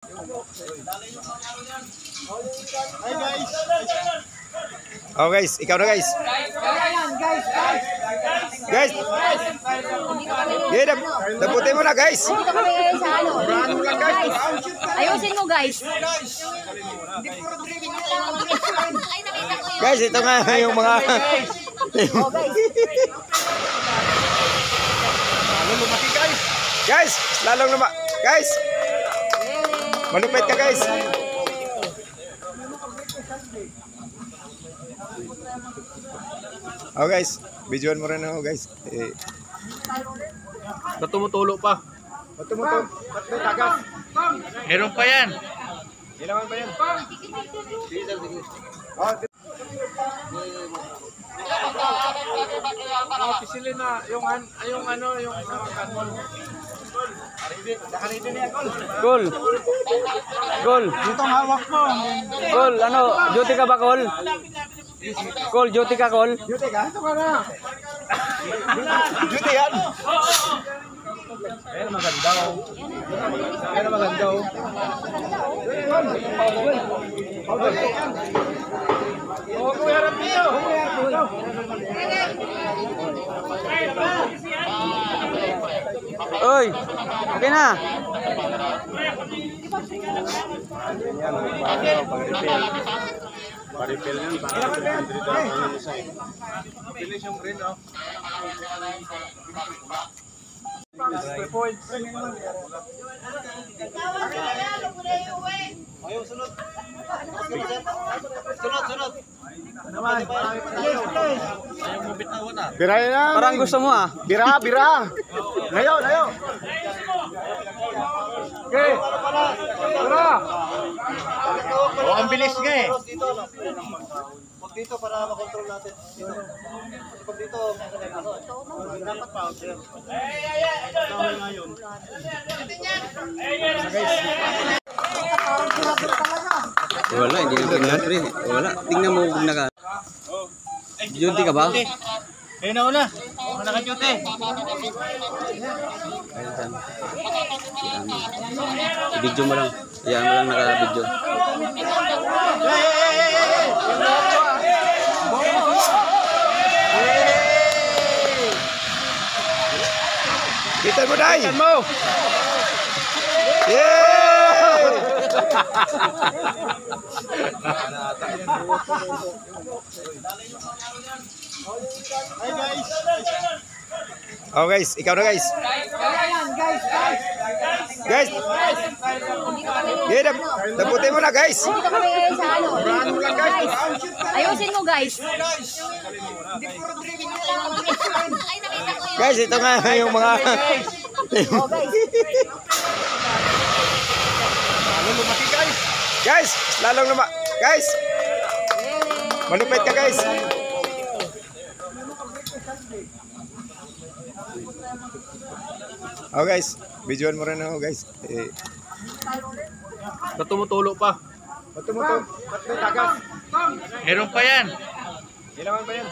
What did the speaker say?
Hi guys. Oh guys, ikaw na guys. Guys. Yeah, daputin mo na guys. Dito kami ngayon sa ano. Guys, ayusin mo guys. Guys, ito nga yung mga Oh guys. Lumaki guys. guys, lalong naman. Guys. Malupit ka guys. Oh guys, videoan mo rin ako guys. Ba't tumutulo pa? Ba't tumutulo? Ba't may tagas? Meron pa yan. Ilangan pa yan? Pisilin na yung Gol. Gol. Dito ang hawak mo. Gol, ano? Duty ka ba, Gol? Gol, duty ka, Gol? Duty ka? Ito ka na. Duty yan. Ayan ang maganda oh. Ayan ang maganda oh. Oh, kuya niyo. Oy, okay na. Paripil yan, para 300 ang isa eh. Pilis yung green oh. Points. Ayaw, sunod. Sunod. Naman. Ayaw mo bitawan ah. Bira na. Parang gusto mo ah. Bira. Layo. Okay. Tara. Oh, ang bilis nga eh. Pag dito para makontrol natin. Dito. Pag dito, dapat pa. Wala, hindi na tingnan pre. Wala, tingnan mo kung naka. Duty ka ba? Ayun na una. Mga naka-duty. Video mo lang. Yan mo lang naka-video. Kita mo dai. Ikan mo. Yeah! Hi guys. Oh guys, ikaw na guys. Guys. Yeah, daputin mo na guys. Dito kami ngayon sa ano. Guys, ayusin mo guys. Guys, ito nga yung mga Oh guys. Lumaki guys. guys, lalong naman. Guys. Malupit ka guys. Oh guys, videoan mo rin ako guys. Ba't tumutulo pa? Ba't tumutulo? Ba't may tagas? Meron pa yan. Ilangan pa yan?